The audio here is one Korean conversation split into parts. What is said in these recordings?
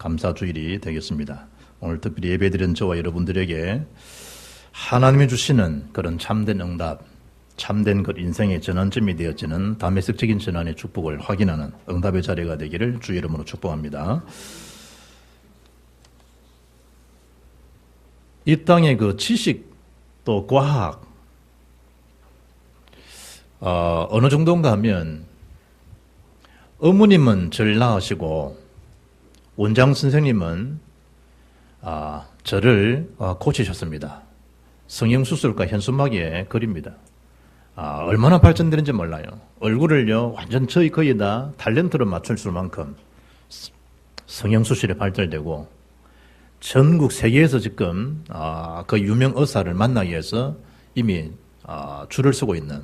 감사주일이 되겠습니다. 오늘 특별히 예배드린 저와 여러분들에게 하나님이 주시는 그런 참된 응답, 참된 그 인생의 전환점이 되어지는 다메섹적인 전환의 축복을 확인하는 응답의 자리가 되기를 주의 이름으로 축복합니다. 이 땅의 그 지식 또 과학 어느 정도인가 하면 어머님은 절 낳으시고 원장 선생님은 저를 고치셨습니다. 성형수술과 현수막에 그립니다. 얼마나 발전되는지 몰라요. 얼굴을요 완전 거의 다 탤런트로 맞출 만큼 성형수술이 발달되고 전국 세계에서 지금 그 유명 의사를 만나기 위해서 이미 줄을 서고 있는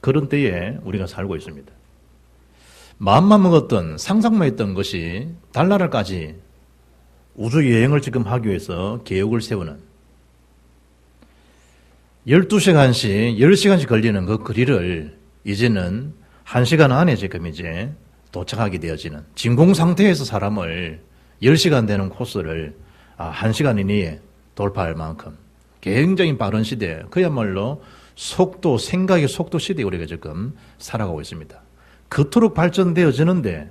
그런 때에 우리가 살고 있습니다. 마음만 먹었던 상상만 했던 것이 달나라까지 우주 여행을 지금 하기 위해서 계획을 세우는 12시간씩 10시간씩 걸리는 그 거리를 이제는 1시간 안에 지금 이제 도착하게 되어지는 진공 상태에서 사람을 10시간 되는 코스를 1시간 이내에 돌파할 만큼 굉장히 빠른 시대, 그야말로 속도, 생각의 속도 시대에 우리가 지금 살아가고 있습니다. 그토록 발전되어지는데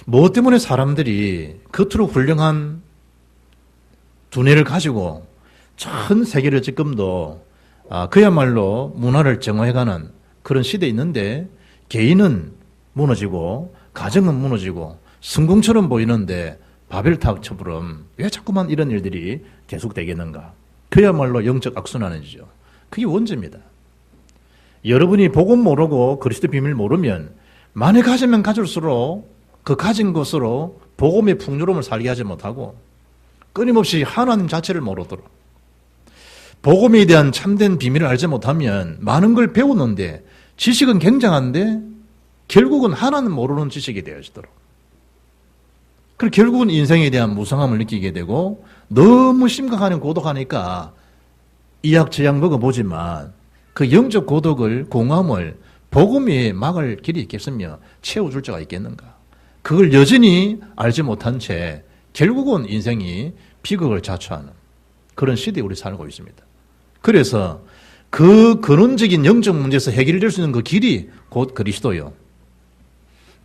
무엇 때문에 사람들이 그토록 훌륭한 두뇌를 가지고 전 세계를 지금도 그야말로 문화를 정화해가는 그런 시대에 있는데 개인은 무너지고 가정은 무너지고 성공처럼 보이는데 바벨탑처럼 왜 자꾸만 이런 일들이 계속되겠는가? 그야말로 영적 악순환이죠. 그게 원죄입니다. 여러분이 복음 모르고 그리스도 비밀 모르면 많이 가지면 가질수록 그 가진 것으로 복음의 풍요로움을 살게 하지 못하고 끊임없이 하나님 자체를 모르도록 복음에 대한 참된 비밀을 알지 못하면 많은 걸 배우는데 지식은 굉장한데 결국은 하나는 모르는 지식이 되어지도록 그리고 결국은 인생에 대한 무상함을 느끼게 되고 너무 심각하니 고독하니까 이약 저약 먹어보지만 그 영적 고독을 공함을 복음이 막을 길이 있겠으며 채워줄 자가 있겠는가. 그걸 여전히 알지 못한 채 결국은 인생이 비극을 자초하는 그런 시대에 우리 살고 있습니다. 그래서 그 근원적인 영적 문제에서 해결될 수 있는 그 길이 곧 그리스도요.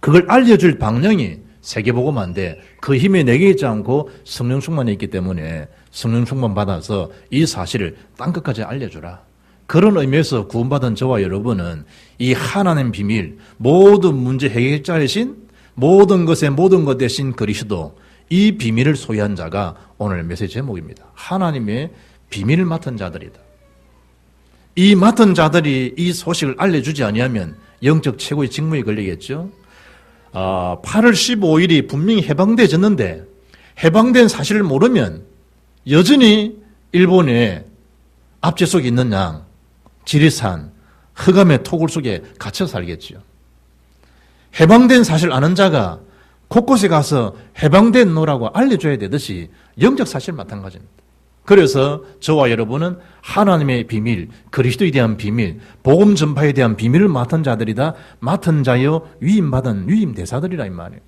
그걸 알려줄 방향이 세계복음화인데 그 힘이 내게 있지 않고 성령 충만이 있기 때문에 성령 충만 받아서 이 사실을 땅끝까지 알려주라. 그런 의미에서 구원받은 저와 여러분은 이 하나님 비밀, 모든 문제 해결자이신 모든 것의 모든 것 대신 그리스도, 이 비밀을 소유한 자가 오늘 메시지 제목입니다. 하나님의 비밀을 맡은 자들이다. 이 맡은 자들이 이 소식을 알려주지 아니하면 영적 최고의 직무에 걸리겠죠. 8월 15일이 분명히 해방되어졌는데 해방된 사실을 모르면 여전히 일본의 압제 속에 있는 양, 지리산, 흑암의 토굴 속에 갇혀 살겠죠. 해방된 사실 아는 자가 곳곳에 가서 해방된 노라고 알려줘야 되듯이 영적 사실 마찬가지입니다. 그래서 저와 여러분은 하나님의 비밀, 그리스도에 대한 비밀, 복음 전파에 대한 비밀을 맡은 자들이다. 맡은 자여 위임받은 위임대사들이라 이 말이에요.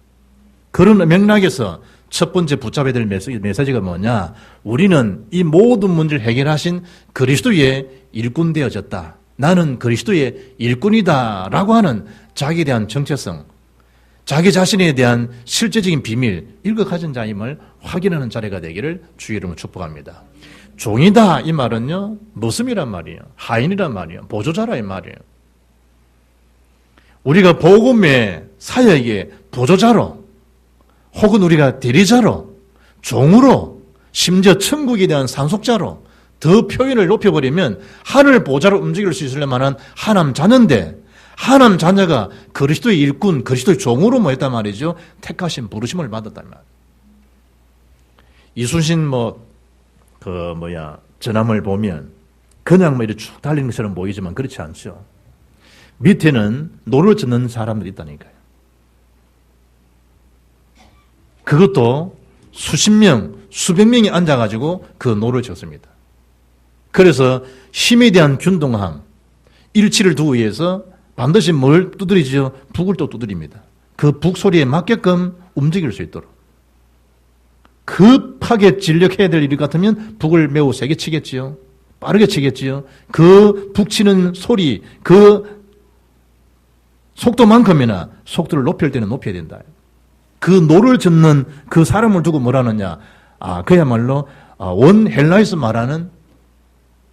그런 맥락에서 첫 번째 붙잡아야 될 메시지가 뭐냐? 우리는 이 모든 문제를 해결하신 그리스도의 일꾼 되어졌다. 나는 그리스도의 일꾼이다 라고 하는 자기에 대한 정체성, 자기 자신에 대한 실제적인 비밀, 이걸 가진 자임을 확인하는 자리가 되기를 주의 이름으로 축복합니다. 종이다 이 말은요, 무슴이란 말이에요. 하인이란 말이에요. 보조자라 이 말이에요. 우리가 복음의 사역의 보조자로 혹은 우리가 대리자로, 종으로, 심지어 천국에 대한 상속자로 더 표현을 높여버리면 하늘 보좌로 움직일 수 있을 만한 하나님 자녀인데 하나님 자녀가 그리스도의 일꾼, 그리스도의 종으로 뭐했단 말이죠. 택하신 부르심을 받았단 말이에요. 이순신 전함을 보면 그냥 이렇게 쭉 달리는 것처럼 보이지만 그렇지 않죠. 밑에는 노를 젓는 사람들이 있다니까요. 그것도 수십 명, 수백 명이 앉아가지고 그 노를 젓습니다. 그래서 힘에 대한 균등함, 일치를 두기 위해서 반드시 뭘 두드리죠? 북을 또 두드립니다. 그 북 소리에 맞게끔 움직일 수 있도록. 급하게 진력해야 될 일 같으면 북을 매우 세게 치겠지요. 빠르게 치겠지요. 그 북치는 소리, 그 속도만큼이나 속도를 높일 때는 높여야 된다. 그 노를 젓는 그 사람을 두고 뭐라느냐. 그야말로 원 헬라에서 말하는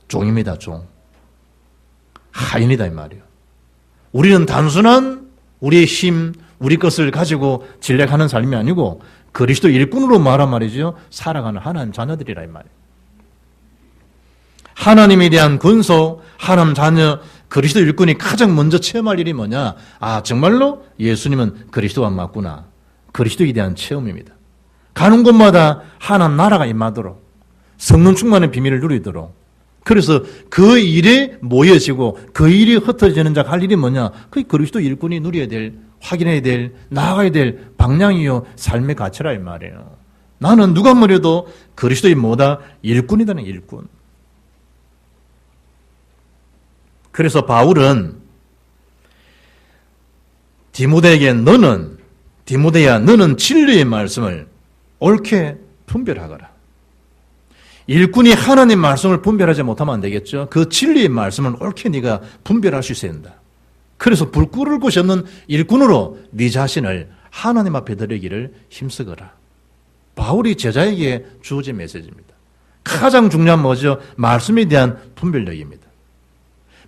종입니다. 종. 하인이다 이 말이에요. 우리는 단순한 우리의 힘, 우리 것을 가지고 진력하는 삶이 아니고 그리스도 일꾼으로 말한 말이죠. 살아가는 하나님 자녀들이라 이 말이에요. 하나님에 대한 군소, 하나님 자녀, 그리스도 일꾼이 가장 먼저 체험할 일이 뭐냐? 정말로 예수님은 그리스도가 맞구나. 그리스도에 대한 체험입니다. 가는 곳마다 하나님 나라가 임하도록 성령 충만의 비밀을 누리도록 그래서 그 일에 모여지고 그 일이 흩어지는 자가 할 일이 뭐냐? 그게 그리스도 일꾼이 누려야 될, 확인해야 될, 나아가야 될 방향이요 삶의 가치라 이 말이에요. 나는 누가 뭐래도 그리스도의 뭐다? 일꾼이다는 일꾼. 그래서 바울은 디모데에게 디모데야 너는 진리의 말씀을 옳게 분별하거라. 일꾼이 하나님 말씀을 분별하지 못하면 안 되겠죠. 그 진리의 말씀을 옳게 네가 분별할 수 있어야 된다. 그래서 불 끄를 곳이 없는 일꾼으로 네 자신을 하나님 앞에 드리기를 힘쓰거라. 바울이 제자에게 주어진 메시지입니다. 가장 중요한 뭐죠? 말씀에 대한 분별력입니다.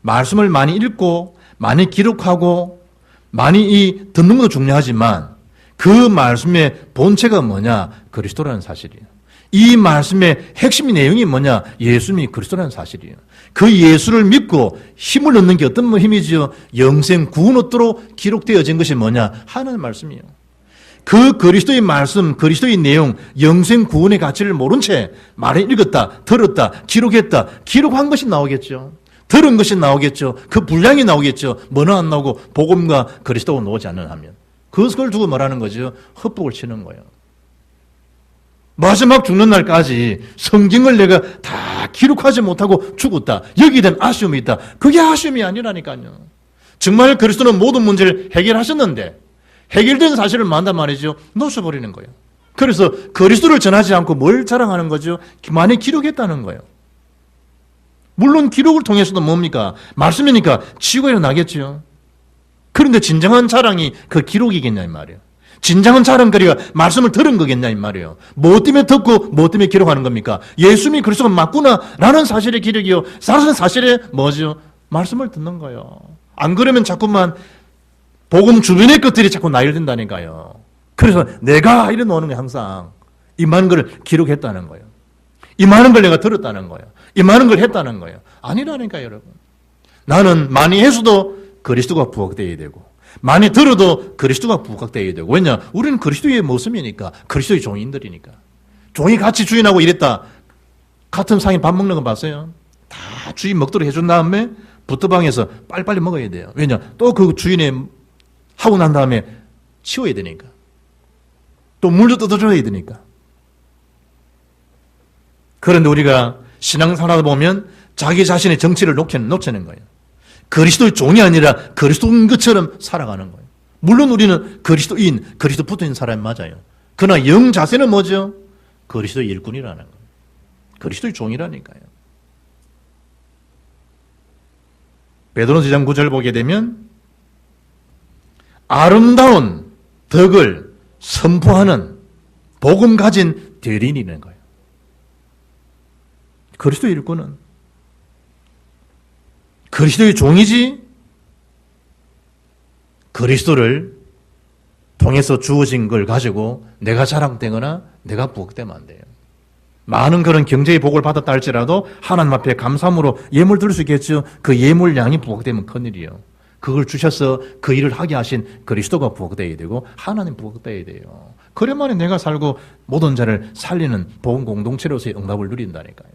말씀을 많이 읽고 많이 기록하고 많이 듣는 것도 중요하지만 그 말씀의 본체가 뭐냐? 그리스도라는 사실이에요. 이 말씀의 핵심 내용이 뭐냐? 예수님이 그리스도라는 사실이에요. 그 예수를 믿고 힘을 얻는 게 어떤 힘이지요? 영생 구원 얻도록 기록되어진 것이 뭐냐? 하나님 말씀이에요. 그 그리스도의 말씀, 그리스도의 내용, 영생 구원의 가치를 모른 채 말을 읽었다, 들었다, 기록했다, 기록한 것이 나오겠죠. 들은 것이 나오겠죠. 그 분량이 나오겠죠. 뭐는 안 나오고 복음과 그리스도가 나오지 않는 하면. 그것을 두고 말하는 거죠. 헛복을 치는 거예요. 마지막 죽는 날까지 성경을 내가 다 기록하지 못하고 죽었다. 여기에 대한 아쉬움이 있다. 그게 아쉬움이 아니라니까요. 정말 그리스도는 모든 문제를 해결하셨는데 해결된 사실을 만단 말이죠. 놓쳐버리는 거예요. 그래서 그리스도를 전하지 않고 뭘 자랑하는 거죠? 많이 기록했다는 거예요. 물론 기록을 통해서도 뭡니까? 말씀이니까 치고 일어나겠죠. 그런데 진정한 자랑이 그 기록이겠냐 이 말이에요. 진정한 자랑거리가 말씀을 들은 거겠냐 이 말이에요. 뭐 때문에 듣고 뭐 때문에 기록하는 겁니까? 예수님이 그리스도가 맞구나 라는 사실의 기록이요. 다른 사실의 뭐죠? 말씀을 듣는 거예요. 안 그러면 자꾸만 복음 주변의 것들이 자꾸 나열된다니까요. 그래서 내가 이래 놓는 게 항상 이 많은 걸 기록했다는 거예요. 이 많은 걸 내가 들었다는 거예요. 이 많은 걸 했다는 거예요. 아니라니까요, 여러분. 나는 많이 해서도 그리스도가 부각되어야 되고 많이 들어도 그리스도가 부각되어야 되고 왜냐? 우리는 그리스도의 모습이니까 그리스도의 종인들이니까 종이 같이 주인하고 이랬다. 같은 상에 밥 먹는 거 봤어요? 다 주인 먹도록 해준 다음에 부트방에서 빨리빨리 먹어야 돼요. 왜냐? 또 그 주인의 하고 난 다음에 치워야 되니까 또 물도 뜯어줘야 되니까. 그런데 우리가 신앙생활하다 보면 자기 자신의 정치를 놓치는 거예요. 그리스도의 종이 아니라 그리스도인 것처럼 살아가는 거예요. 물론 우리는 그리스도인, 그리스도 붙어있는 사람이 맞아요. 그러나 영 자세는 뭐죠? 그리스도의 일꾼이라는 거예요. 그리스도의 종이라니까요. 베드로서 2장 9절 보게 되면 아름다운 덕을 선포하는 복음 가진 대리인이라는 거예요. 그리스도의 일꾼은 그리스도의 종이지 그리스도를 통해서 주어진 걸 가지고 내가 자랑되거나 내가 부각되면 안 돼요. 많은 그런 경제의 복을 받았다 할지라도 하나님 앞에 감사함으로 예물 드릴 수 있겠죠. 그 예물 양이 부각되면 큰일이에요. 그걸 주셔서 그 일을 하게 하신 그리스도가 부각되어야 되고 하나님 부각되어야 돼요. 그래야만 내가 살고 모든 자를 살리는 복음 공동체로서의 응답을 누린다니까요.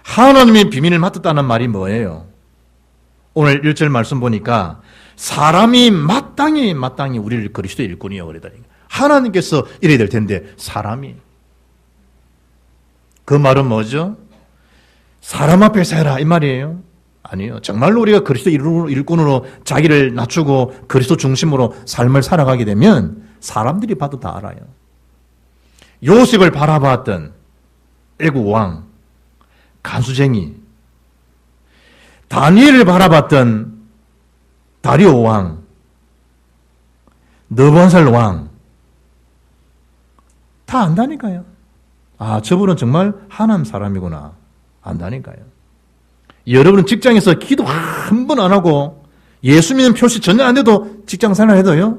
하나님의 비밀을 맡았다는 말이 뭐예요? 오늘 1절 말씀 보니까 사람이 마땅히 우리를 그리스도의 일꾼이요 그러다니까. 하나님께서 이래야 될 텐데 사람이 그 말은 뭐죠? 사람 앞에서 해라 이 말이에요? 아니요. 정말로 우리가 그리스도 일꾼으로 자기를 낮추고 그리스도 중심으로 삶을 살아가게 되면 사람들이 봐도 다 알아요. 요셉을 바라봤던 애국 왕, 간수쟁이, 다니엘을 바라봤던 다리오 왕, 느부갓네살 왕, 다 안다니까요. 아, 저분은 정말 하나님 사람이구나. 안다니까요. 여러분은 직장에서 기도 한 번 안 하고 예수 믿는 표시 전혀 안 돼도 직장 생활 해도요,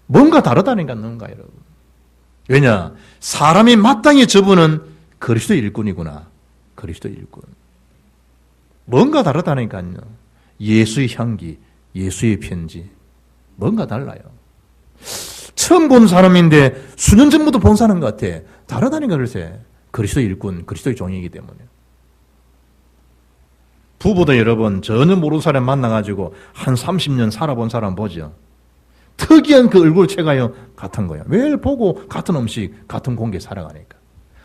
뭔가 다르다니까, 뭔가, 여러분. 왜냐? 사람이 마땅히 저분은 그리스도의 일꾼이구나. 그리스도의 일꾼. 뭔가 다르다니까요. 예수의 향기, 예수의 편지. 뭔가 달라요. 처음 본 사람인데 수년 전부터 본 사람 같아. 다르다니까, 글쎄. 그리스도의 일꾼, 그리스도의 종이기 때문에. 부부도 여러분, 전혀 모르는 사람 만나가지고 한 30년 살아본 사람 보죠. 특이한 그 얼굴 체가요, 같은 거예요. 매일 보고 같은 음식, 같은 공기 살아가니까.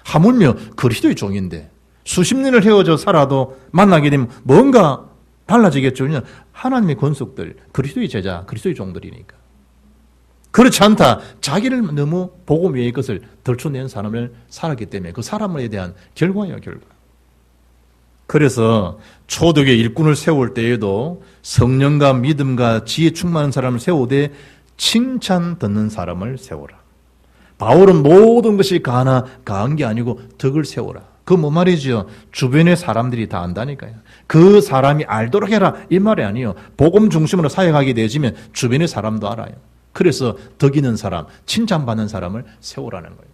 하물며 그리스도의 종인데 수십 년을 헤어져 살아도 만나게 되면 뭔가 달라지겠죠. 하나님의 권속들, 그리스도의 제자, 그리스도의 종들이니까. 그렇지 않다. 자기를 너무 복음 외의 것을 덜쳐낸 사람을 살았기 때문에 그 사람에 대한 결과예요, 결과. 그래서 초대교회 일꾼을 세울 때에도 성령과 믿음과 지혜 충만한 사람을 세우되 칭찬 듣는 사람을 세우라. 바울은 모든 것이 가한 게 아니고 덕을 세우라. 그 뭐 말이죠? 주변의 사람들이 다 안다니까요. 그 사람이 알도록 해라 이 말이 아니에요. 복음 중심으로 사역하게 되어지면 주변의 사람도 알아요. 그래서 덕 있는 사람, 칭찬받는 사람을 세우라는 거예요.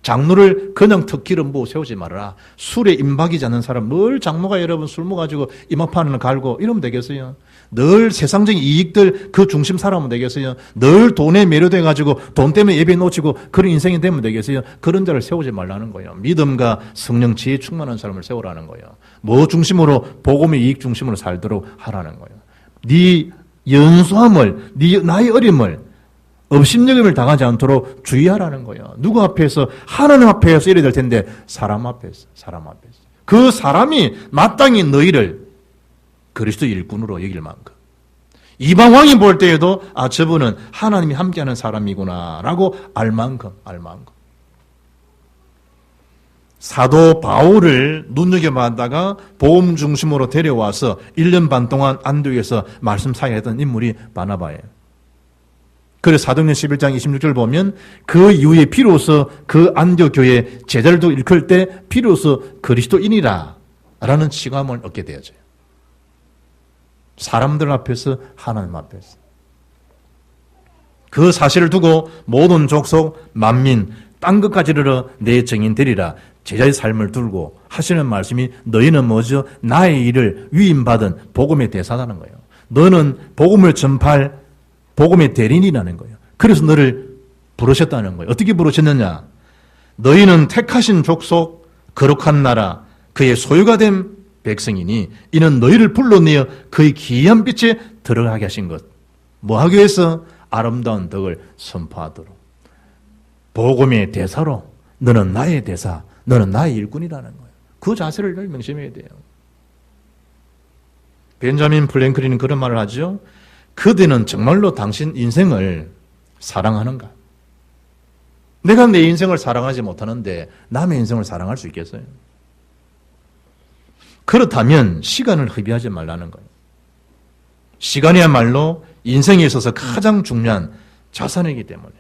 장로를 그냥 턱 기름 부어 세우지 말아라. 술에 임박이지 않는 사람, 늘 장로가 여러분 술 먹어가지고 이마판을 갈고 이러면 되겠어요? 늘 세상적인 이익들 그 중심 살아면 되겠어요? 늘 돈에 매료돼가지고 돈 때문에 예배 놓치고 그런 인생이 되면 되겠어요? 그런 자를 세우지 말라는 거예요. 믿음과 성령 지혜 충만한 사람을 세우라는 거예요. 뭐 중심으로? 복음의 이익 중심으로 살도록 하라는 거예요. 네 연소함을, 나의 어림을 업신여김을 당하지 않도록 주의하라는 거예요. 누구 앞에서? 하나님 앞에서 이래야 될 텐데 사람 앞에서. 그 사람이 마땅히 너희를 그리스도 일꾼으로 여길 만큼. 이방 왕이 볼 때에도 아, 저분은 하나님이 함께하는 사람이구나 라고 알 만큼. 사도 바울을 눈여겨봤다가 복음 중심으로 데려와서 1년 반 동안 안디옥에서 말씀 사역했던 인물이 바나바예요. 그래서 사도행전 11장 26절 보면 그 이후에 비로소 그 안디옥 교회 제자들도 일컬 때 비로소 그리스도인이라 라는 칭함을 얻게 되어져요. 사람들 앞에서, 하나님 앞에서. 그 사실을 두고 모든 족속, 만민, 땅 끝까지 이르러 내 증인 되리라. 제자의 삶을 두고 하시는 말씀이 너희는 뭐죠? 나의 일을 위임받은 복음의 대사라는 거예요. 너는 복음을 전파할 복음의 대리인이라는 거예요. 그래서 너를 부르셨다는 거예요. 어떻게 부르셨느냐? 너희는 택하신 족속, 거룩한 나라, 그의 소유가 된 백성이니 이는 너희를 불러내어 그의 기이한 빛에 들어가게 하신 것. 뭐 하기 위해서? 아름다운 덕을 선포하도록. 복음의 대사로 너는 나의 대사, 너는 나의 일꾼이라는 거예요. 그 자세를 늘 명심해야 돼요. 벤자민 프랭클린은 그런 말을 하죠. 그대는 정말로 당신 인생을 사랑하는가? 내가 내 인생을 사랑하지 못하는데 남의 인생을 사랑할 수 있겠어요? 그렇다면 시간을 허비하지 말라는 거예요. 시간이야말로 인생에 있어서 가장 중요한 자산이기 때문에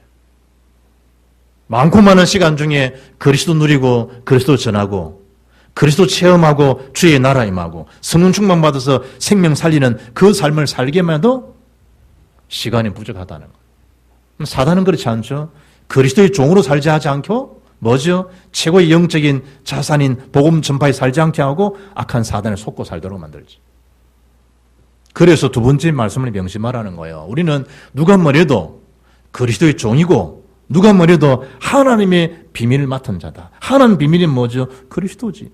많고 많은 시간 중에 그리스도 누리고 그리스도 전하고 그리스도 체험하고 주의 나라 임하고 성령 충만 받아서 생명 살리는 그 삶을 살게만 해도 시간이 부족하다는 거예요. 사단은 그렇지 않죠. 그리스도의 종으로 살지 하지 않고 뭐죠? 최고의 영적인 자산인 복음 전파에 살지 않게 하고 악한 사단에 속고 살도록 만들지. 그래서 두 번째 말씀을 명심하라는 거예요. 우리는 누가 뭐래도 그리스도의 종이고 누가 뭐래도 하나님의 비밀을 맡은 자다. 하나님 비밀이 뭐죠? 그리스도지.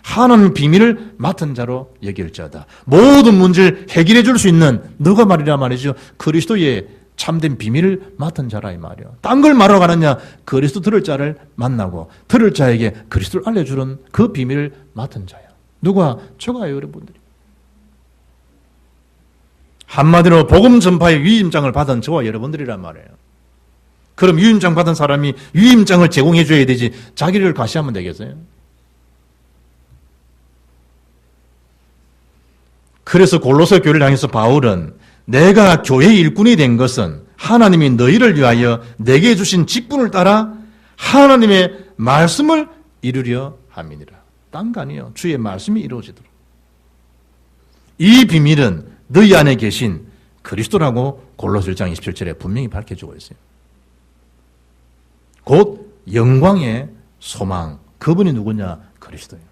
하나님 비밀을 맡은 자로 여길 자다. 모든 문제를 해결해 줄 수 있는 너가 말이라 말이죠. 그리스도의 참된 비밀을 맡은 자라 이 말이요. 딴 걸 말하러 가느냐? 그리스도 들을 자를 만나고 들을 자에게 그리스도를 알려주는 그 비밀을 맡은 자야. 누가? 저가요, 여러분들이. 한마디로 복음 전파의 위임장을 받은 저와 여러분들이란 말이에요. 그럼 유임장 받은 사람이 유임장을 제공해 줘야 되지 자기를 과시하면 되겠어요? 그래서 골로새 교회를 향해서 바울은 내가 교회의 일꾼이 된 것은 하나님이 너희를 위하여 내게 주신 직분을 따라 하나님의 말씀을 이루려 함이니라. 딴 거 아니에요. 주의 말씀이 이루어지도록. 이 비밀은 너희 안에 계신 그리스도라고 골로새 1장 27절에 분명히 밝혀주고 있어요. 곧 영광의 소망. 그분이 누구냐? 그리스도예요.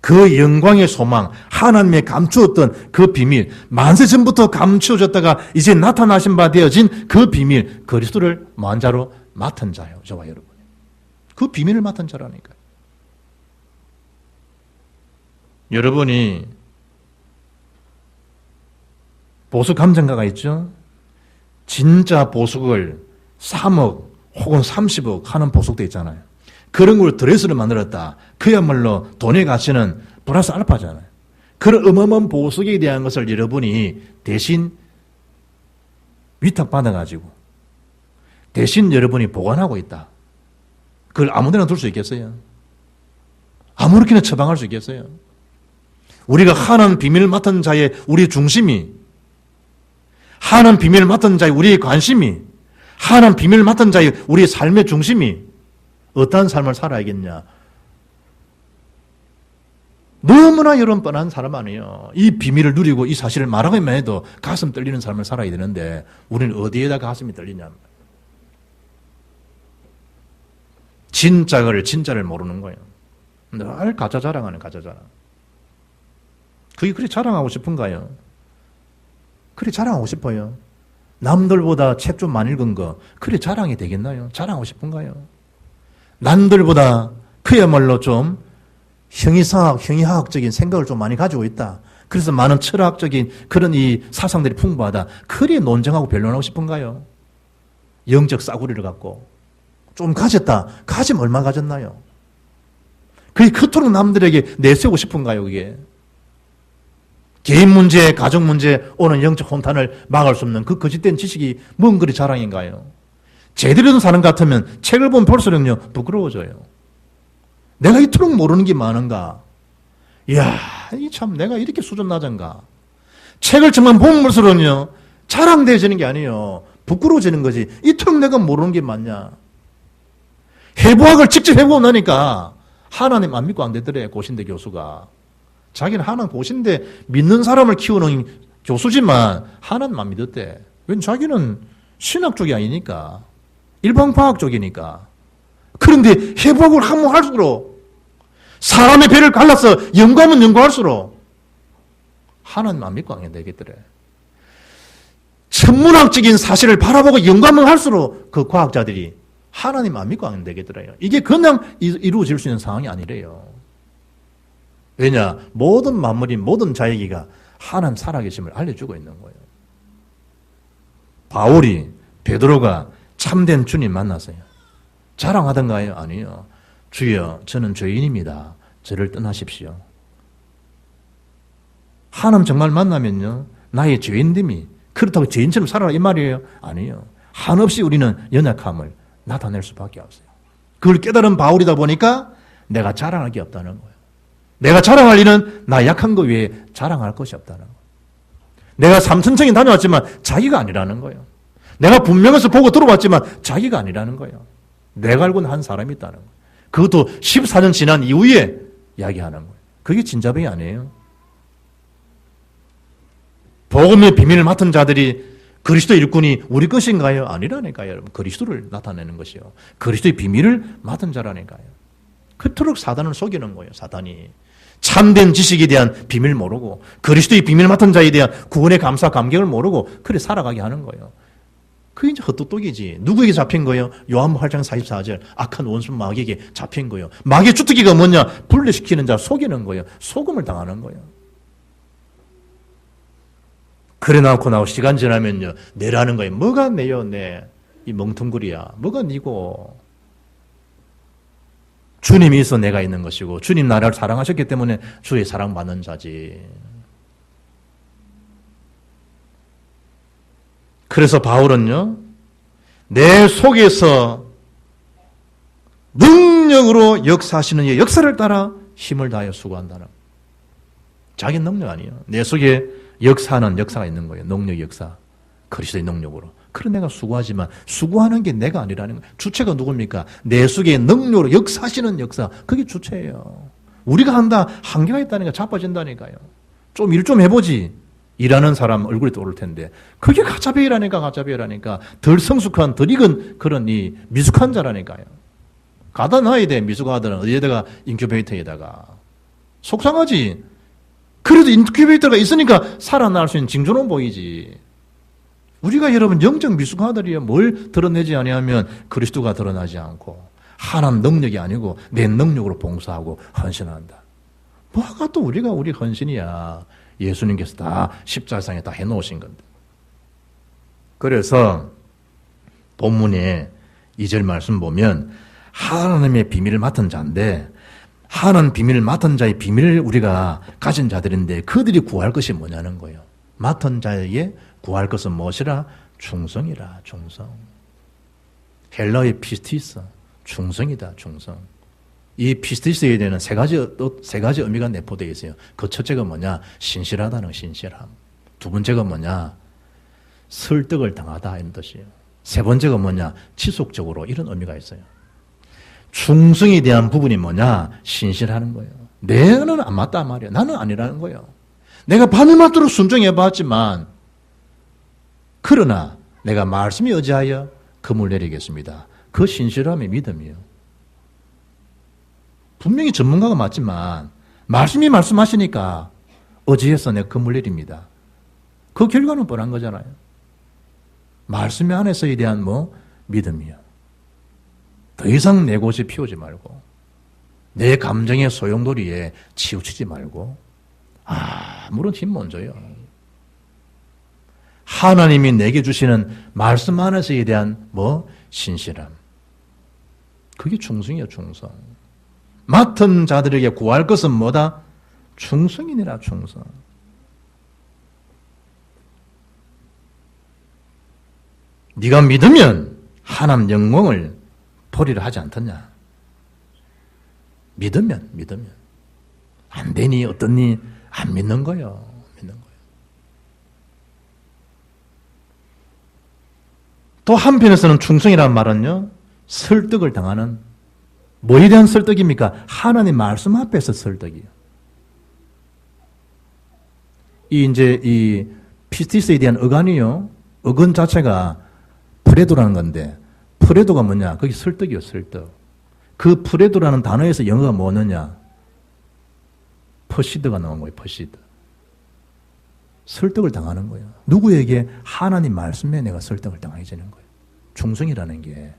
그 영광의 소망, 하나님의 감추었던 그 비밀, 만세 전부터 감추어졌다가 이제 나타나신 바 되어진 그 비밀, 그리스도를 뭐한 자로? 맡은 자요, 저와 여러분이. 그 비밀을 맡은 자라니까요. 여러분이 보석 감정가가 있죠? 진짜 보석을 3억 혹은 30억 하는 보석도 있잖아요. 그런 걸 드레스를 만들었다. 그야말로 돈의 가치는 플러스 알파잖아요. 그런 어마어마한 보석에 대한 것을 여러분이 대신 위탁받아가지고 대신 여러분이 보관하고 있다. 그걸 아무데나 둘 수 있겠어요? 아무렇게나 처방할 수 있겠어요? 우리가 하나님 비밀을 맡은 자의 우리의 중심이, 하나님 비밀을 맡은 자의 우리의 관심이, 하나님 비밀을 맡은 자의 우리의 삶의 중심이 어떠한 삶을 살아야겠냐? 너무나 여러분 뻔한 사람 아니에요. 이 비밀을 누리고 이 사실을 말하기만 해도 가슴 떨리는 삶을 살아야 되는데 우리는 어디에다 가슴이 떨리냐? 진짜를 모르는 거예요. 늘 가짜 자랑하는 가짜 자랑. 그게 그리 자랑하고 싶은가요? 그리 자랑하고 싶어요. 남들보다 책 좀 많이 읽은 거 그리 자랑이 되겠나요? 자랑하고 싶은가요? 남들보다 그야말로 좀 형이하학적인 생각을 좀 많이 가지고 있다. 그래서 많은 철학적인 그런 이 사상들이 풍부하다. 그리 논쟁하고 변론하고 싶은가요? 영적 싸구리를 갖고 좀 가졌다. 가지면 얼마 가졌나요? 그게 그토록 남들에게 내세우고 싶은가요? 그게 개인 문제, 가정 문제 오는 영적 혼탄을 막을 수 없는 그 거짓된 지식이 뭔 그리 자랑인가요? 제대로 된 사람 같으면 책을 보면 볼수록요 부끄러워져요. 내가 이토록 모르는 게 많은가? 이야, 이 참 내가 이렇게 수준 낮은가? 책을 정말 보면 볼수록요 자랑되어지는 게 아니에요. 부끄러워지는 거지. 이토록 내가 모르는 게 많냐? 해부학을 직접 해보고 나니까 하나님 안 믿고 안 되더래. 고신대 교수가. 자기는 하나님 고신대 믿는 사람을 키우는 교수지만 하나님 안 믿었대. 왜? 자기는 신학 쪽이 아니니까. 일반 과학 쪽이니까. 그런데 해부학을 하면 할수록 사람의 배를 갈라서 연구하면 연구할수록 하나님 안 믿고 안 되겠더래. 천문학적인 사실을 바라보고 연구하면 할수록 그 과학자들이 하나님 안 믿고 안 되겠더래요. 이게 그냥 이루어질 수 있는 상황이 아니래요. 왜냐? 모든 만물인 모든 자에게가 하나님 살아계심을 알려주고 있는 거예요. 바울이, 베드로가 참된 주님 만났어요. 자랑하던가요? 아니요. 주여, 저는 죄인입니다. 저를 떠나십시오. 하나님 정말 만나면요, 나의 죄인됨이 그렇다고 죄인처럼 살아라 이 말이에요? 아니요. 한없이 우리는 연약함을 나타낼 수밖에 없어요. 그걸 깨달은 바울이다 보니까 내가 자랑할 게 없다는 거예요. 내가 자랑할 일은 나 약한 거 외에 자랑할 것이 없다는 거예요. 내가 3천층에 다녀왔지만 자기가 아니라는 거예요. 내가 분명해서 보고 들어봤지만 자기가 아니라는 거예요. 내가 알고는 한 사람이 있다는 거예요. 그것도 14년 지난 이후에 이야기하는 거예요. 그게 진짜병이 아니에요. 복음의 비밀을 맡은 자들이 그리스도 일꾼이 우리 것인가요? 아니라니까요. 여러분. 그리스도를 나타내는 것이요. 그리스도의 비밀을 맡은 자라니까요. 그토록 사단을 속이는 거예요. 사단이. 참된 지식에 대한 비밀 모르고 그리스도의 비밀 맡은 자에 대한 구원의 감사 감격을 모르고 그래 살아가게 하는 거예요. 그게 이제 헛똑똑이지. 누구에게 잡힌 거예요? 요한복음 8장 44절 악한 원수 마귀에게 잡힌 거예요. 마귀의 주특기가 뭐냐? 분리시키는 자 속이는 거예요. 속음을 당하는 거예요. 그래 나고 나고 시간 지나면요 내라는 거예요. 뭐가 내요 내? 이 멍텅구리야. 뭐가 니고? 주님이 있어 내가 있는 것이고 주님 나를 사랑하셨기 때문에 주의 사랑받는 자지. 그래서 바울은요 내 속에서 능력으로 역사하시는 이 역사를 따라 힘을 다하여 수고한다는 자기 능력 아니에요. 내 속에 역사하는 역사가 있는 거예요. 능력 역사. 그리스도의 능력으로. 그래 내가 수고하지만 수고하는 게 내가 아니라는 거예요. 주체가 누굽니까? 내 속에 능력으로 역사하시는 역사. 그게 주체예요. 우리가 한다 한계가 있다니까 자빠진다니까요. 좀 일 좀 해보지. 일하는 사람 얼굴이 떠오를 텐데 그게 가짜배이라니까 덜 성숙한 덜 익은 그런 이 미숙한 자라니까요. 가다 놔야 돼. 미숙아들은 어디에다가 인큐베이터에다가. 속상하지. 그래도 인큐베이터가 있으니까 살아날 수 있는 징조는 보이지. 우리가 여러분 영적 미숙아들이요. 뭘 드러내지 아니하면 그리스도가 드러나지 않고 하나님 능력이 아니고 내 능력으로 봉사하고 헌신한다. 뭐가 또 우리 헌신이야. 예수님께서 다 십자상에 다 해놓으신 건데. 그래서 본문에 2절 말씀 보면 하나님의 비밀을 맡은 자인데 하나님 비밀을 맡은 자의 비밀을 우리가 가진 자들인데 그들이 구할 것이 뭐냐는 거예요. 맡은 자에게 구할 것은 무엇이라? 충성이라. 충성. 헬라의 피스티스. 충성이다. 충성. 이 피스티스에 대한 세 가지 의미가 내포되어 있어요. 그 첫째가 뭐냐? 신실하다는 신실함. 두 번째가 뭐냐? 설득을 당하다 이런 뜻이에요. 세 번째가 뭐냐? 지속적으로 이런 의미가 있어요. 충성에 대한 부분이 뭐냐? 신실하는 거예요. 내는 안 맞다 말이야. 나는 아니라는 거예요. 내가 밤이 맞도록 순종해봤지만 그러나 내가 말씀에 의지하여 금을 내리겠습니다. 그 신실함이 믿음이에요. 분명히 전문가가 맞지만 말씀이 말씀하시니까 의지해서 내가 금을 내립니다. 그 결과는 뻔한 거잖아요. 말씀 안에서에 대한 믿음이요. 더 이상 내 곳에 피우지 말고 내 감정의 소용돌이에 치우치지 말고 아무런 힘 못 줘요. 하나님이 내게 주시는 말씀 안에서에 대한 신실함. 그게 충성이에요. 충성. 맡은 자들에게 구할 것은 뭐다? 충성이니라. 충성. 네가 믿으면 하나님 영광을 보리라 하지 않겠냐? 믿으면 안 되니 어떠니 안 믿는 거예요. 또 한편에서는 충성이라는 말은요, 설득을 당하는, 뭐에 대한 설득입니까? 하나님 말씀 앞에서 설득이에요. 이 피스티스에 대한 어간이요, 어근 자체가 프레도라는 건데, 프레도가 뭐냐? 그게 설득이요, 설득. 그 프레도라는 단어에서 영어가 뭐느냐? 퍼시드가 나온 거예요, 퍼시드. 설득을 당하는 거예요. 누구에게? 하나님 말씀에 내가 설득을 당하게 되는 거예요. 충성이라는 게.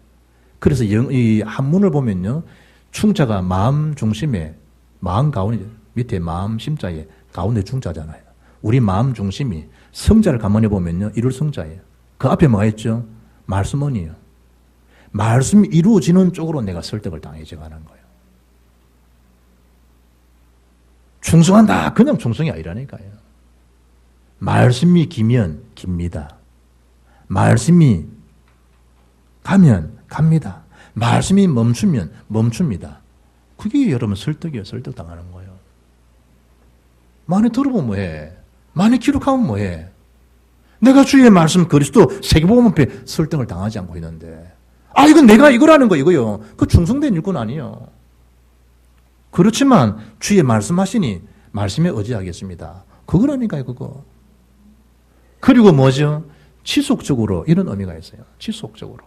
그래서 이 한문을 보면요, 충자가 마음 중심에, 마음 가운데, 밑에 마음 심자에 가운데 중자잖아요. 우리 마음 중심이 성자를 가만히 보면요, 이룰 성자예요. 그 앞에 뭐가 있죠? 말씀원이에요. 말씀이 이루어지는 쪽으로 내가 설득을 당해져 가는 거예요. 충성한다. 그냥 충성이 아니라니까요. 말씀이 기면 깁니다. 말씀이 가면 갑니다. 말씀이 멈추면 멈춥니다. 그게 여러분 설득이에요. 설득당하는 거예요. 많이 들어보면 뭐해? 많이 기록하면 뭐해? 내가 주의 말씀 그리스도 세계복음 앞에 설득을 당하지 않고 있는데 이건 내가 이거라는 거 이거요. 그 충성된 일꾼 아니에요. 그렇지만 주의 말씀하시니 말씀에 의지하겠습니다. 그거라니까요. 그거. 그리고 뭐죠? 지속적으로 이런 의미가 있어요. 지속적으로.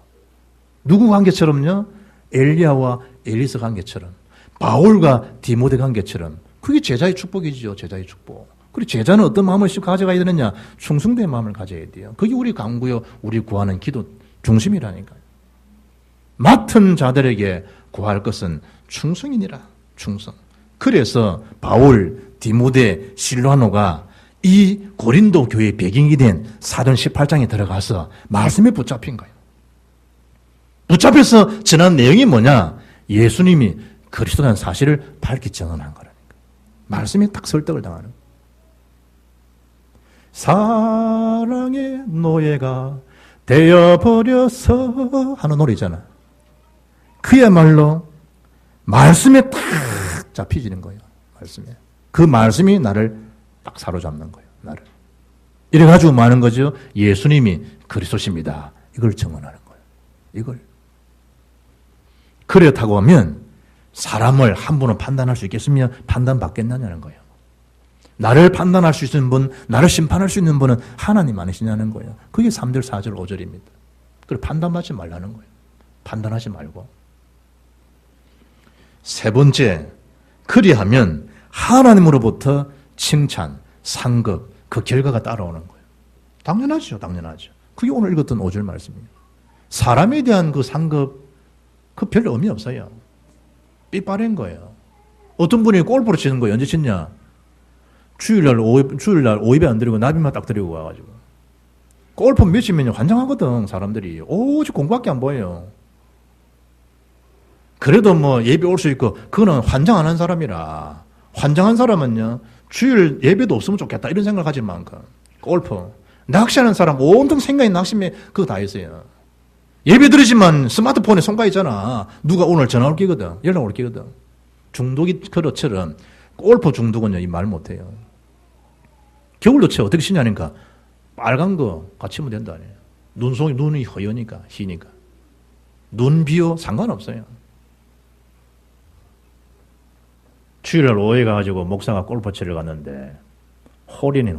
누구 관계처럼요? 엘리야와 엘리사 관계처럼, 바울과 디모데 관계처럼. 그게 제자의 축복이죠. 제자의 축복. 그리고 제자는 어떤 마음을 가져가야 되느냐? 충성된 마음을 가져야 돼요. 그게 우리 간구요, 우리 구하는 기도 중심이라니까요. 맡은 자들에게 구할 것은 충성이니라. 충성. 그래서 바울, 디모데, 실라노가 이 고린도 교회의 배경이 된 사도행 18장에 들어가서 말씀에 붙잡힌 거예요. 붙잡혀서 전한 내용이 뭐냐? 예수님이 그리스도라는 사실을 밝히 전언한 거라니까. 말씀에 딱 설득을 당하는 거예요. 사랑의 노예가 되어버려서 하는 노래 있잖아. 그야말로 말씀에 딱 잡히지는 거예요. 말씀에. 그 말씀이 나를 딱 사로잡는 거예요. 나를. 이래가지고 뭐 하는 거죠? 예수님이 그리스도십니다. 이걸 증언하는 거예요. 이걸. 그렇다고 하면 사람을 한 분은 판단할 수 있겠으며 판단받겠느냐는 거예요. 나를 판단할 수 있는 분, 나를 심판할 수 있는 분은 하나님 아니시냐는 거예요. 그게 3절, 4절, 5절입니다. 그걸 판단받지 말라는 거예요. 판단하지 말고. 세 번째, 그리하면 하나님으로부터 칭찬, 상급, 그 결과가 따라오는 거예요. 당연하죠. 당연하죠. 그게 오늘 읽었던 5절 말씀이에요. 사람에 대한 그 상급, 그 별 의미 없어요. 삐빠른 거예요. 어떤 분이 골프를 치는 거 언제 치냐? 주일날 5입에 안 드리고 나비만 딱 드리고 와가지고. 골프 몇 치면 환장하거든, 사람들이. 오직 공부밖에 안 보여요. 그래도 뭐 예배 올 수 있고, 그거는 환장 안 한 사람이라. 환장한 사람은요, 주일 예배도 없으면 좋겠다, 이런 생각을 하지 만큼. 골프. 낚시하는 사람, 온통 생각이 낚시에 그거 다 있어요. 예배 드리지만 스마트폰에 손가 있잖아. 누가 오늘 전화 올 끼거든. 연락 올 끼거든. 중독이 그렇처럼 골프 중독은요, 이 말 못해요. 겨울도 쳐. 어떻게 치냐니까. 빨간 거 같이 치면 된다. 눈이 허여니까, 희니까. 눈 비요? 상관없어요. 주일날 오후에 가가지고 목사가 골프 치러 갔는데, 홀인인.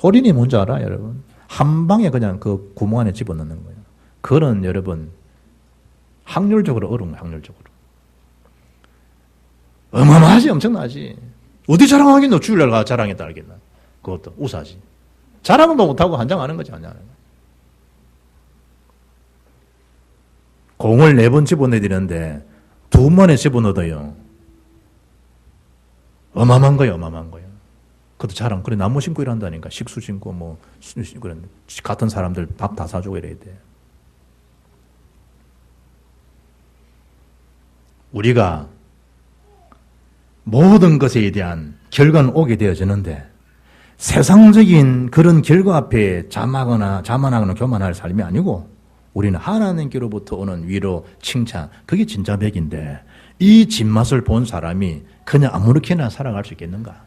홀인이 뭔지 알아요, 여러분? 한 방에 그냥 그 구멍 안에 집어넣는 거예요. 그거는 여러분, 확률적으로 어려운 거예요, 확률적으로. 어마어마하지, 엄청나지. 어디 자랑하겠노? 주일날 가 자랑했다 알겠나? 그것도 우사지. 자랑도 못하고 한장하는 거지, 한장하는 거. 공을 4번 집어넣어야 2번에 집어넣어도요. 어마어마한 거예요, 어마어마한 거예요. 그것도 자랑. 그래, 나무 심고 일한다니까. 식수 심고, 뭐, 그런, 같은 사람들 밥 다 사주고 이래야 돼. 우리가 모든 것에 대한 결과는 오게 되어지는데 세상적인 그런 결과 앞에 자만하거나 교만할 삶이 아니고 우리는 하나님께로부터 오는 위로, 칭찬, 그게 진짜 백인데 이 진맛을 본 사람이 그냥 아무렇게나 살아갈 수 있겠는가?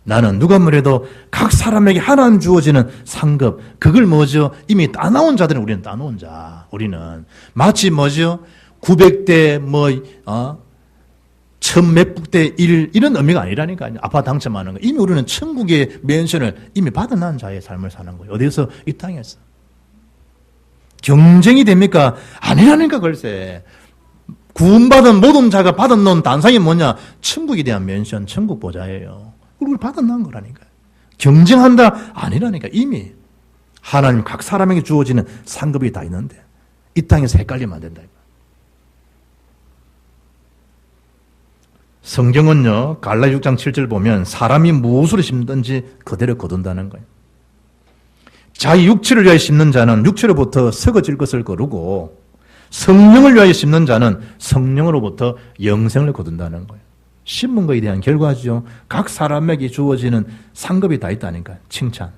나는 누가 뭐래도 각 사람에게 하나님 주어지는 상급, 그걸 뭐죠? 이미 따놓은 자들은 우리는 따놓은 자. 우리는 마치 뭐죠? 900대 1000몇북대 1 이런 의미가 아니라니까요. 아파트 당첨하는 거. 이미 우리는 천국의 맨션을 이미 받아난 자의 삶을 사는 거예요. 어디서? 이 땅에서. 경쟁이 됩니까? 아니라니까 글쎄. 구원받은 모든 자가 받아놓은 단상이 뭐냐? 천국에 대한 맨션, 천국 보좌예요. 그걸 받아놓은 거라니까요. 경쟁한다? 아니라니까. 이미 하나님 각 사람에게 주어지는 상급이 다 있는데 이 땅에서 헷갈리면 안 된다. 성경은요, 갈라 6장 7절 보면 사람이 무엇으로 심든지 그대로 거둔다는 거예요. 자기 육체를 위하여 심는 자는 육체로부터 썩어질 것을 거두고 성령을 위하여 심는 자는 성령으로부터 영생을 거둔다는 거예요. 심은 것에 대한 결과죠. 각 사람에게 주어지는 상급이 다 있다니까. 칭찬.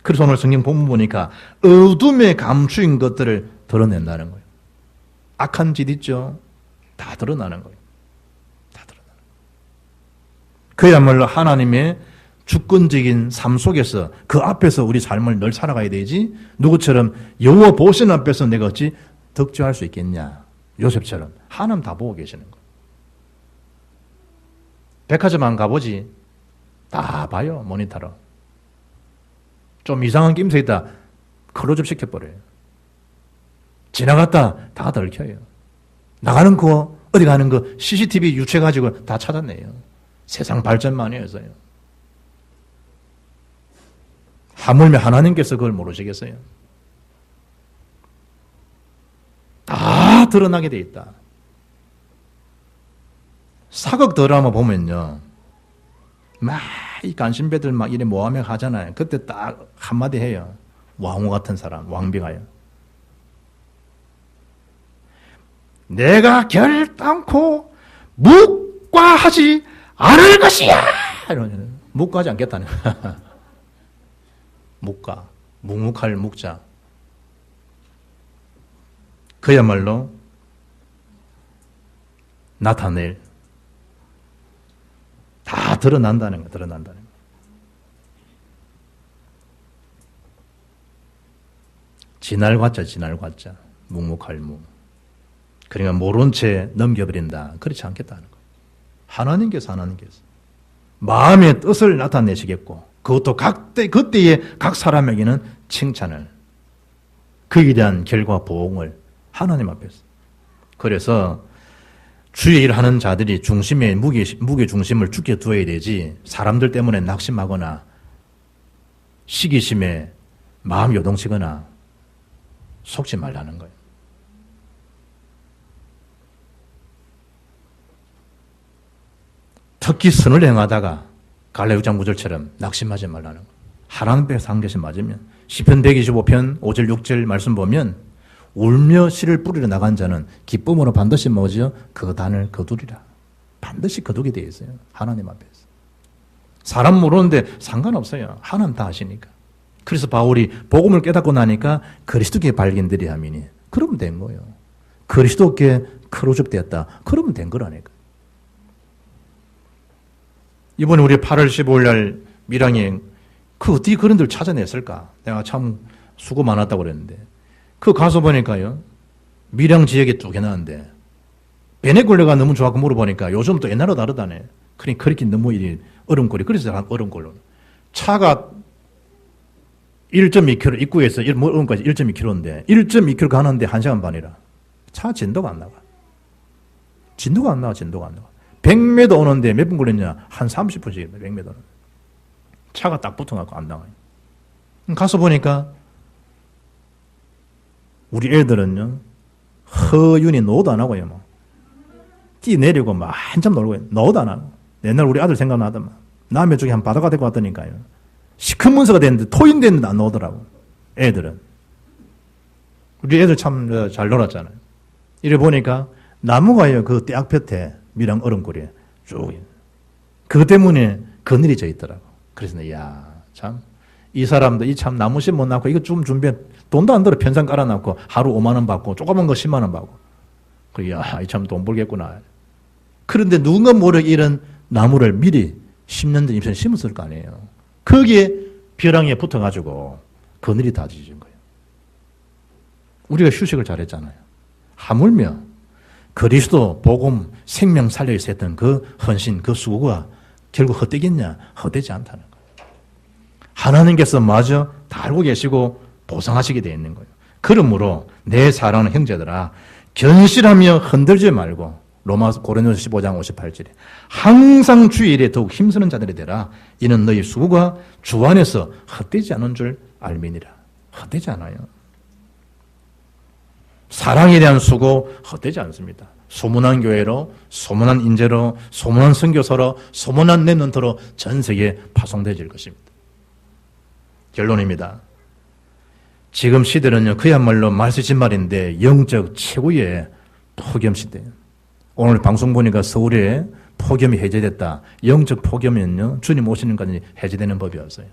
그래서 오늘 성경 본문 보니까 어둠에 감추인 것들을 드러낸다는 거예요. 악한 짓 있죠. 다 드러나는 거예요. 그야말로 하나님의 주권적인 삶 속에서 그 앞에서 우리 삶을 늘 살아가야 되지 누구처럼 여호와 보시는 앞에서 내가 어찌 덕지할 수 있겠냐. 요셉처럼 하나님 다 보고 계시는 거예요. 백화점 안 가보지? 다 봐요, 모니터로. 좀 이상한 낌새 있다, 클로즈업 시켜버려요. 지나갔다 다 들켜요. 나가는 거, 어디 가는 거 CCTV 유추해가지고 다 찾아내요. 세상 발전만 해서요. 하물며 하나님께서 그걸 모르시겠어요? 다 드러나게 돼 있다. 사극 드라마 보면요, 막 이 간신배들 막 이래 모함에 하잖아요. 그때 딱 한마디 해요. 왕후 같은 사람, 왕비가요. 내가 결단코 묵과하지 않을 것이야! 이러면 묵과하지 않겠다는 거야. 묵과, 묵묵할 묵자. 그야말로 나타낼, 다 드러난다는 거, 드러난다는 거. 지날과자, 지날과자, 묵묵할무. 그러니까 모른 채 넘겨버린다. 그렇지 않겠다는 거예요. 하나님께서 마음의 뜻을 나타내시겠고, 그것도 그때의 각 사람에게는 칭찬을, 그에 대한 결과 보응을 하나님 앞에서. 그래서 주의 일 하는 자들이 중심에 무게 중심을 죽게 두어야 되지, 사람들 때문에 낙심하거나 시기심에 마음 요동치거나 속지 말라는 거예요. 특히 선을 행하다가 갈라 6장 9절처럼 낙심하지 말라는 거예요. 하나님 앞에서 한 것이 맞으면 시편 125편 5절 6절 말씀 보면 울며 씨를 뿌리러 나간 자는 기쁨으로 반드시 뭐지요? 그 단을 거두리라. 반드시 거두게 되어 있어요. 하나님 앞에서. 사람 모르는데 상관없어요. 하나님 다 하시니까. 그래서 바울이 복음을 깨닫고 나니까 그리스도께 발견들이 하미니, 그러면 된 거예요. 그리스도께 크로즈되었다. 그러면 된 거라니까. 이번에 우리 8월 15일 날 밀양에 그 어떻게 그런 데를 찾아냈을까? 내가 참 수고 많았다고 그랬는데, 그 가서 보니까요, 밀양 지역에 쭉 해놨는데 베네골레가 너무 좋아서 물어보니까 요즘 또 옛날로 다르다네. 그러니까 그렇게 너무 얼음골이, 그래서 얼음골로 차가 1.2km, 입구에서 얼음까지 1.2km인데 1.2km 가는데 1시간 반이라. 차 진도가 안 나가. 진도가 안 나와. 100m 오는데 몇 분 걸렸냐? 한 30분씩 100m 오는데. 차가 딱 붙어갖고 안 나와요. 가서 보니까 우리 애들은요, 허윤이 노도 안 하고요, 뭐. 뛰내리고 막 한참 놀고, 노도 안 하고. 옛날 우리 아들 생각나더만. 남해 쪽에 한 바다가 되고 왔더니까요. 시커먼서가 됐는데, 토인 됐는데 안 노더라고. 애들은. 우리 애들 참 잘 놀았잖아요. 이래 보니까 나무가요, 그 떼약볕에 밀양 얼음골에 쭉. 그것 때문에 그늘이 져 있더라고. 그래서, 야, 참. 이 사람도 이 참 나무씨 못 낳고 이거 좀 준비해. 돈도 안 들어. 편상 깔아놨고 하루 5만 원 받고 조그만 거 10만 원 받고. 야, 이 참 돈 벌겠구나. 그런데 누군가 모르게 이런 나무를 미리 10년 전 입선 심었을 거 아니에요. 거기에 벼랑에 붙어가지고 그늘이 다 지진 거예요. 우리가 휴식을 잘했잖아요. 하물며 그리스도 복음 생명 살려서 했던 그 헌신, 그 수고가 결국 헛되겠냐? 헛되지 않다는 거예요. 하나님께서 마저 다 알고 계시고 보상하시게 되어 있는 거예요. 그러므로 내 사랑하는 형제들아, 견실하며 흔들지 말고, 고린도서 15장 58절에 항상 주의 일에 더욱 힘쓰는 자들이 되라. 이는 너희 수고가 주 안에서 헛되지 않은 줄 알미니라. 헛되지 않아요. 사랑에 대한 수고 헛되지 않습니다. 소문난 교회로, 소문난 인재로, 소문난 선교사로, 소문난 랩런트로 전 세계에 파송되질 것입니다. 결론입니다. 지금 시대는요, 그야말로 말 쓰신 말인데 영적 최고의 폭염 시대예요. 오늘 방송 보니까 서울에 폭염이 해제됐다. 영적 폭염은요, 주님 오시는 까지 해제되는 법이었어요.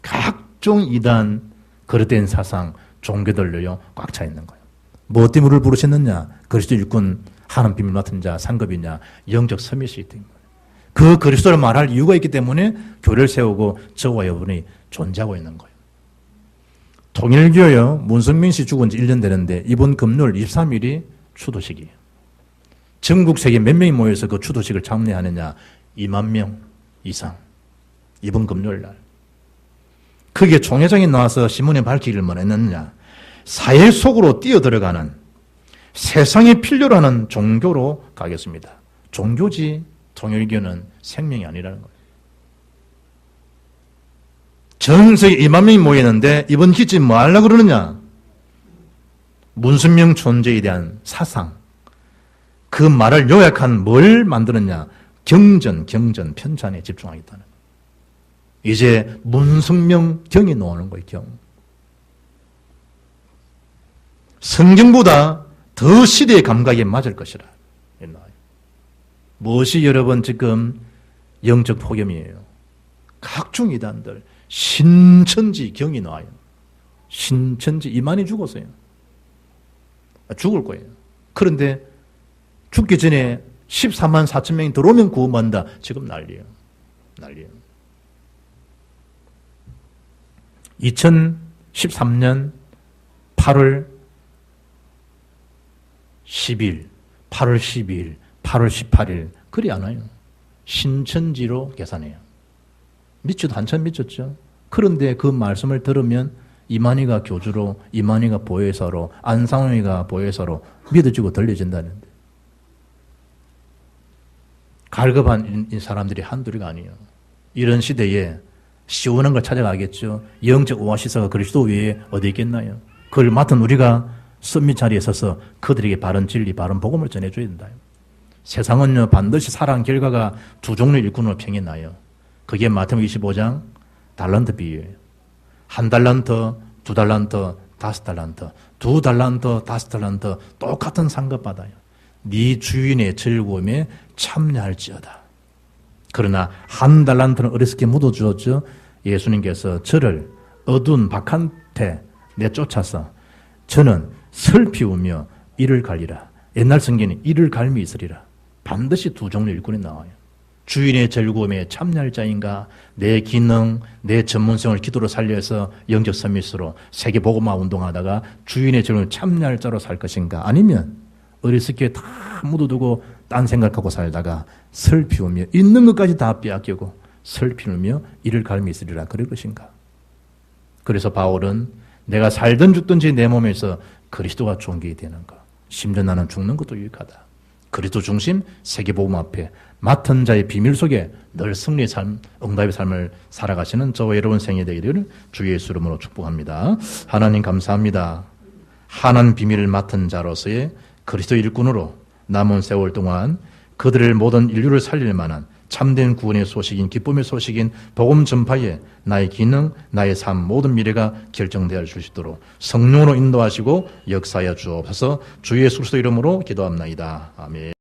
각종 이단, 거릇된 사상, 종교들로요, 꽉 차 있는 거예요. 뭐 때문에 우리를 부르셨느냐? 그리스도 일꾼, 하나님 비밀 맡은 자, 상급이냐? 영적 서밋이 있던 거예요. 그 그리스도를 말할 이유가 있기 때문에 교회를 세우고 저와 여러분이 존재하고 있는 거예요. 통일교요, 문성민 씨 죽은 지 1년 되는데 이번 금요일 23일이 추도식이에요. 전국 세계 몇 명이 모여서 그 추도식을 참여하느냐? 2만 명 이상. 이번 금요일 날. 그게 총회장이 나와서 신문에 밝히기를 뭐 했느냐? 사회 속으로 뛰어들어가는, 세상에 필요로 하는 종교로 가겠습니다. 종교지 통일교는 생명이 아니라는 거예요. 전 세계 2만 명이 모이는데 이번 기쯤 뭐 하려고 그러느냐? 문선명 존재에 대한 사상, 그 말을 요약한 뭘 만드느냐? 경전, 편찬에 집중하겠다는 거예요. 이제 문성명 경이 나오는 거예요, 경. 성경보다 더 시대의 감각에 맞을 것이라. 무엇이 여러분 지금 영적 폭염이에요? 각종 이단들, 신천지 경이 나와요. 신천지 2만이 죽었어요. 죽을 거예요. 그런데 죽기 전에 14만 4천 명이 들어오면 구원받는다. 지금 난리예요. 난리예요. 2013년 8월 10일, 8월 12일, 8월 18일 그리 안 와요. 신천지로 계산해요. 미쳐도 한참 미쳤죠. 그런데 그 말씀을 들으면 이만희가 교주로, 이만희가 보혜사로, 안상홍이가 보혜사로 믿어지고 들려진다는데 갈급한 이 사람들이 한둘이가 아니에요. 이런 시대에 시원한 걸 찾아가겠죠. 영적 오아시스가 그리스도 위에 어디 있겠나요? 그걸 맡은 우리가 선미 자리에 서서 그들에게 바른 진리, 바른 복음을 전해줘야 된다. 세상은요 반드시 사랑 결과가 두 종류 일꾼으로 평이 나요. 그게 마태복음 25장 달란트 비유예요. 1달란트, 2달란트, 5달란트, 2달란트, 5달란트 똑같은 상급 받아요. 네 주인의 즐거움에 참여할지어다. 그러나 1달란트는 어렸을 때 묻어주었죠. 예수님께서 저를 어두운 박한테 내쫓아서 저는 슬피우며 이를 갈리라. 옛날 성경에 이를 갈미 있으리라. 반드시 두 종류 일꾼이 나와요. 주인의 즐거움에 참여할 자인가, 내 기능, 내 전문성을 기도로 살려서 영적 서밋으로 세계 복음화 운동하다가 주인의 즐거움에 참여할 자로 살 것인가, 아니면 어렸을 때 다 묻어두고 딴 생각하고 살다가 슬피우며 있는 것까지 다 빼앗기고 슬피우며 이를 갈미 있으리라 그럴 것인가. 그래서 바울은 내가 살든 죽든지 내 몸에서 그리스도가 존귀히 되는 것, 심지어 나는 죽는 것도 유익하다. 그리스도 중심 세계복음 앞에 맡은 자의 비밀 속에 늘 승리의 삶, 응답의 삶을 살아가시는 저와 여러분 생애 되기를 주의 예수 이름으로 축복합니다. 하나님 감사합니다. 한한 비밀을 맡은 자로서의 그리스도 일꾼으로 남은 세월 동안 그들을 모든 인류를 살릴 만한 참된 구원의 소식인 기쁨의 소식인 복음 전파에 나의 기능, 나의 삶, 모든 미래가 결정되어 줄 수 있도록 성령으로 인도하시고 역사하여 주옵소서. 주 예수 그리스도 이름으로 기도합나이다. 아멘.